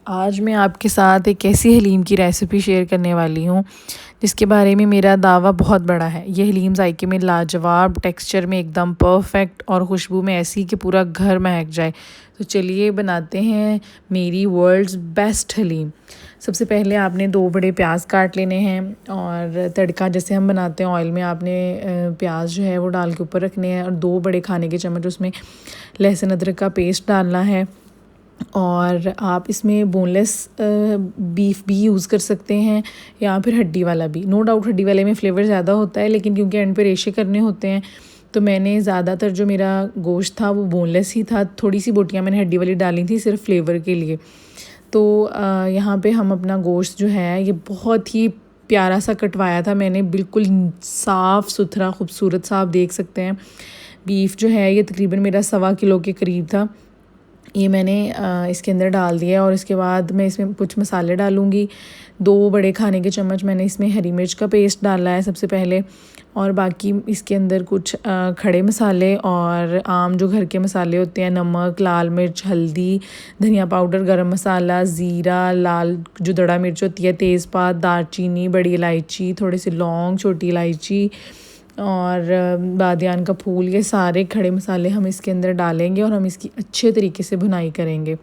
आज मैं आपके साथ एक ऐसी हलीम की रेसिपी शेयर करने वाली हूँ जिसके बारे में मेरा दावा बहुत बड़ा है। ये हलीम जायके में लाजवाब, टेक्सचर में एकदम परफेक्ट और खुशबू में ऐसी कि पूरा घर महक जाए। तो चलिए बनाते हैं मेरी वर्ल्ड्स बेस्ट हलीम। सबसे पहले आपने 2 बड़े प्याज काट लेने हैं और तड़का जैसे हम बनाते हैं ऑयल में आपने प्याज जो है वो डाल के ऊपर रखने हैं और 2 बड़े खाने के चम्मच उसमें लहसुन अदरक का पेस्ट डालना है। और आप इसमें बोनलेस बीफ भी यूज़ कर सकते हैं या फिर हड्डी वाला भी। नो डाउट हड्डी वाले में फ़्लेवर ज़्यादा होता है, लेकिन क्योंकि एंड पे रेशे करने होते हैं तो मैंने ज़्यादातर जो मेरा गोश्त था वो बोनलेस ही था। थोड़ी सी बोटियाँ मैंने हड्डी वाली डाली थी सिर्फ फ्लेवर के लिए। तो यहाँ पे हम अपना गोश्त जो है ये बहुत ही प्यारा सा कटवाया था मैंने, बिल्कुल साफ़ सुथरा खूबसूरत सा। आप देख सकते हैं बीफ जो है ये तकरीबन मेरा 1.25 किलो के करीब था। ये मैंने इसके अंदर डाल दिया और इसके बाद मैं इसमें कुछ मसाले डालूँगी। 2 बड़े खाने के चम्मच मैंने इसमें हरी मिर्च का पेस्ट डाला है सबसे पहले, और बाकी इसके अंदर कुछ खड़े मसाले और आम जो घर के मसाले होते हैं, नमक, लाल मिर्च, हल्दी, धनिया पाउडर, गरम मसाला, ज़ीरा, लाल जो दड़ा मिर्च होती है, तेज़पात, दालचीनी, बड़ी इलायची, थोड़े से लौंग, छोटी इलायची और बादियान का फूल, ये सारे खड़े मसाले हम इसके अंदर डालेंगे और हम इसकी अच्छे तरीके से भुनाई करेंगे।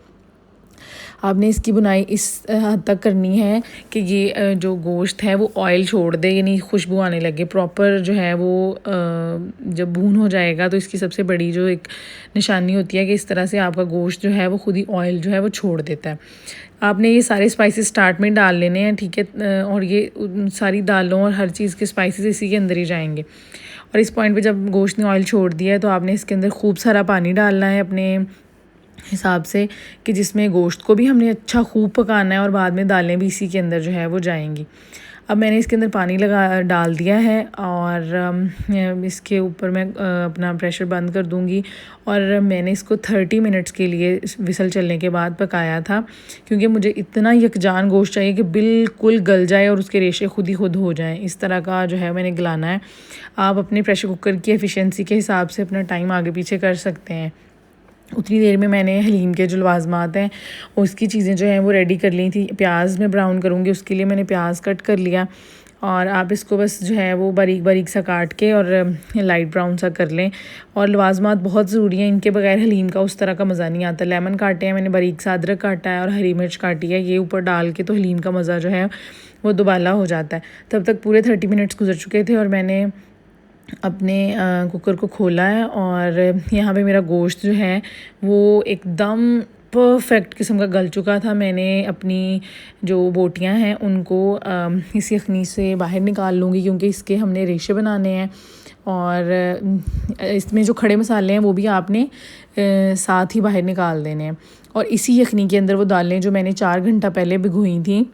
आपने इसकी भुनाई इस हद तक करनी है कि ये जो गोश्त है वो ऑयल छोड़ दे, यानी खुशबू आने लगे प्रॉपर जो है वो। जब भून हो जाएगा तो इसकी सबसे बड़ी जो एक निशानी होती है कि इस तरह से आपका गोश्त जो है वो खुद ही ऑयल जो है वो छोड़ देता है। आपने ये सारे स्पाइसेस स्टार्ट में डाल लेने हैं, ठीक है, और ये सारी दालों और हर चीज़ के स्पाइसेस इसी के अंदर ही जाएंगे। और इस पॉइंट पे जब गोश्त ने ऑयल छोड़ दिया है तो आपने इसके अंदर खूब सारा पानी डालना है अपने हिसाब से, कि जिसमें गोश्त को भी हमने अच्छा खूब पकाना है और बाद में दालें भी इसी के अंदर जो है वो जाएंगी। अब मैंने इसके अंदर पानी डाल दिया है और इसके ऊपर मैं अपना प्रेशर बंद कर दूंगी। और मैंने इसको 30 मिनट्स के लिए विसल चलने के बाद पकाया था, क्योंकि मुझे इतना यकजान गोश्त चाहिए कि बिल्कुल गल जाए और उसके रेशे खुद ही खुद हो जाएं। इस तरह का जो है मैंने गलाना है। आप अपने प्रेशर कुकर की एफिशिएंसी के हिसाब से अपना टाइम आगे पीछे कर सकते हैं। उतनी देर में मैंने हलीम के जो लवाजमात हैं उसकी चीज़ें जो हैं वो रेडी कर ली थी। प्याज में ब्राउन करूँगी, उसके लिए मैंने प्याज कट कर लिया और आप इसको बस जो है वो बारीक बारीक सा काट के और लाइट ब्राउन सा कर लें। और लवाजमात बहुत ज़रूरी हैं, इनके बगैर हलीम का उस तरह का मज़ा नहीं आता। लेमन काटे हैं मैंने, बारीक सा अदरक काटा है और हरी मिर्च काटी है, ये ऊपर डाल के तो हलीम का मज़ा जो है वो दुबाला हो जाता है। तब तक पूरे 30 मिनट्स गुजर चुके थे और मैंने अपने कुकर को खोला है और यहाँ पे मेरा गोश्त जो है वो एकदम परफेक्ट किस्म का गल चुका था। मैंने अपनी जो बोटियाँ हैं उनको इस यखनी से बाहर निकाल लूँगी, क्योंकि इसके हमने रेशे बनाने हैं। और इसमें जो खड़े मसाले हैं वो भी आपने साथ ही बाहर निकाल देने हैं। और इसी यखनी के अंदर वो दालें जो मैंने 4 घंटा पहले भिगोई थी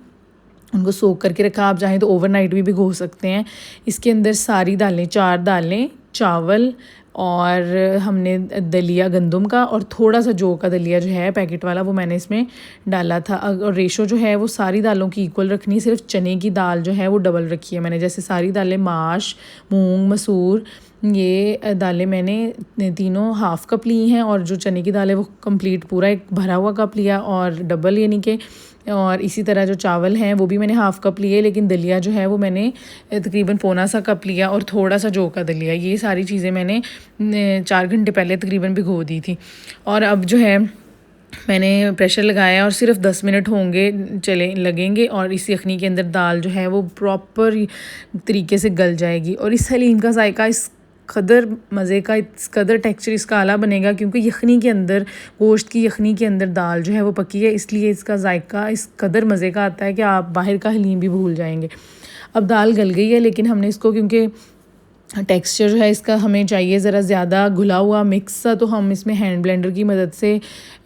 उनको सोख करके रखा। आप चाहें तो ओवरनाइट भी भिगो सकते हैं। इसके अंदर सारी दालें, 4 दालें, चावल और हमने दलिया गंदम का और थोड़ा सा जौ का दलिया जो है पैकेट वाला वो मैंने इसमें डाला था। और रेशो जो है वो सारी दालों की इक्वल रखनी है, सिर्फ चने की दाल जो है वो डबल रखी है मैंने। जैसे सारी दालें माश, मूंग, मसूर, ये दालें मैंने तीनों हाफ़ कप ली हैं और जो चने की दाल है वो कंप्लीट पूरा एक भरा हुआ कप लिया और डबल यानी कि। और इसी तरह जो चावल हैं वो भी मैंने हाफ़ कप लिए, लेकिन दलिया जो है वो मैंने तकरीबन पौना सा कप लिया और थोड़ा सा जौ का दलिया। ये सारी चीज़ें मैंने 4 घंटे पहले तकरीबन भिगो दी थी। और अब जो है मैंने प्रेशर लगाया और सिर्फ 10 मिनट होंगे चले लगेंगे और इस यखनी के अंदर दाल जो है वो प्रॉपर तरीके से गल जाएगी। और इस हलीम का जायका इस कदर मज़े का, इस कदर टेक्सचर इसका आला बनेगा, क्योंकि यखनी के अंदर, गोश्त की यखनी के अंदर दाल जो है वो पकी है, इसलिए इसका जायका इस कदर मज़े का आता है कि आप बाहर का हलीम भी भूल जाएंगे। अब दाल गल गई है, लेकिन हमने इसको, क्योंकि टेक्सचर जो है इसका हमें चाहिए ज़रा ज़्यादा घुला हुआ मिक्स सा, तो हम इसमें हैंड ब्लेंडर की मदद से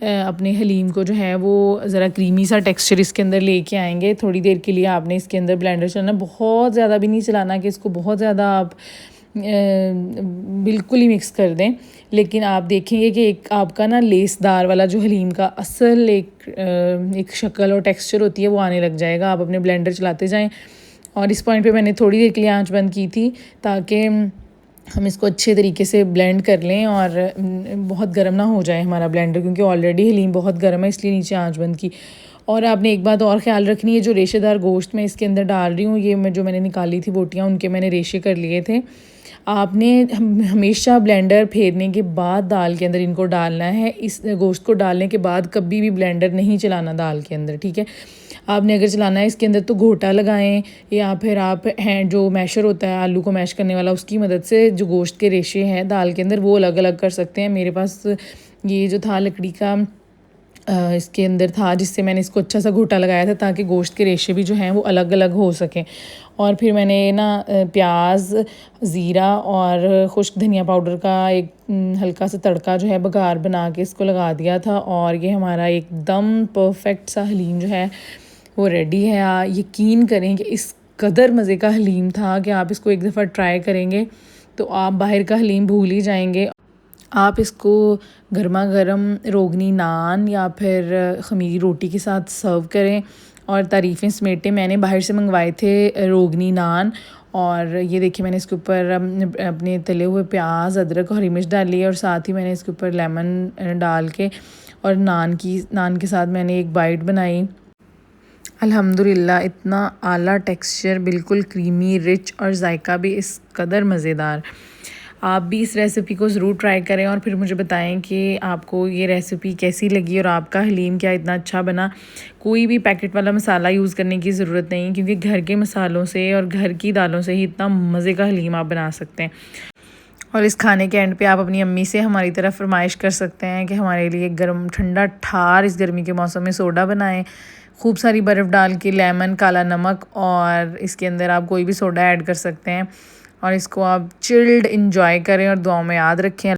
अपने हलीम को जो है वो ज़रा क्रीमी सा टेक्सचर इसके अंदर लेके आएंगे। थोड़ी देर के लिए आपने इसके अंदर ब्लेंडर चलाना, बहुत ज़्यादा भी नहीं चलाना कि इसको बहुत ज़्यादा आप बिल्कुल ही मिक्स कर दें। लेकिन आप देखेंगे कि एक आपका ना लेसदार वाला जो हलीम का असल एक शक्ल और टेक्सचर होती है वो आने लग जाएगा। आप अपने ब्लेंडर चलाते जाएं। और इस पॉइंट पे मैंने थोड़ी देर के लिए आंच बंद की थी ताकि हम इसको अच्छे तरीके से ब्लेंड कर लें और बहुत गर्म ना हो जाए हमारा ब्लेंडर, क्योंकि ऑलरेडी हलीम बहुत गर्म है, इसलिए नीचे आंच बंद की। और आपने एक बात और ख़्याल रखनी है, जो रेशेदार गोश्त मैं इसके अंदर डाल रही हूँ, ये मैं जो मैंने निकाली थी बोटियाँ, उनके मैंने रेशे कर लिए थे। आपने हमेशा ब्लेंडर फेरने के बाद दाल के अंदर इनको डालना है। इस गोश्त को डालने के बाद कभी भी ब्लेंडर नहीं चलाना दाल के अंदर, ठीक है। आपने अगर चलाना है इसके अंदर तो घोटा लगाएं, या फिर आप हैंड जो मैशर होता है आलू को मैश करने वाला, उसकी मदद से जो गोश्त के रेशे हैं दाल के अंदर वो अलग अलग कर सकते हैं। मेरे पास ये जो था लकड़ी का इसके अंदर था, जिससे मैंने इसको अच्छा सा घोटा लगाया था ताकि गोश्त के रेशे भी जो हैं वो अलग अलग हो सकें। और फिर मैंने ना प्याज, ज़ीरा और खुश्क धनिया पाउडर का एक हल्का सा तड़का जो है बघार बना के इसको लगा दिया था, और ये हमारा एकदम परफेक्ट सा हलीम जो है वो रेडी है। यकीन करें कि इस कदर मज़े का हलीम था कि आप इसको एक दफ़ा ट्राई करेंगे तो आप बाहर का हलीम भूल ही जाएंगे। आप इसको गर्मा गर्म रोगनी नान या फिर ख़मीरी रोटी के साथ सर्व करें और तारीफ़ें समेटें। मैंने बाहर से मंगवाए थे रोगनी नान, और ये देखिए मैंने इसके ऊपर अपने तले हुए प्याज, अदरक और हरी मिर्च डाली है, और साथ ही मैंने इसके ऊपर लेमन डाल के और नान के साथ मैंने एक बाइट बनाई। अल्हम्दुलिल्लाह इतना आला टेक्सचर, बिल्कुल क्रीमी, रिच और जायका भी इस कदर मज़ेदार। आप भी इस रेसिपी को ज़रूर ट्राई करें और फिर मुझे बताएं कि आपको ये रेसिपी कैसी लगी और आपका हलीम क्या इतना अच्छा बना। कोई भी पैकेट वाला मसाला यूज़ करने की ज़रूरत नहीं, क्योंकि घर के मसालों से और घर की दालों से ही इतना मज़े का हलीम आप बना सकते हैं। और इस खाने के एंड पे आप अपनी अम्मी से हमारी तरफ फरमाइश कर सकते हैं कि हमारे लिए गर्म ठंडा ठार इस गर्मी के मौसम में सोडा बनाएं, खूब सारी बर्फ़ डाल के, लेमन, काला नमक, और इसके अंदर आप कोई भी सोडा ऐड कर सकते हैं, और इसको आप चिल्ड इंजॉय करें और दुआओं में याद रखें।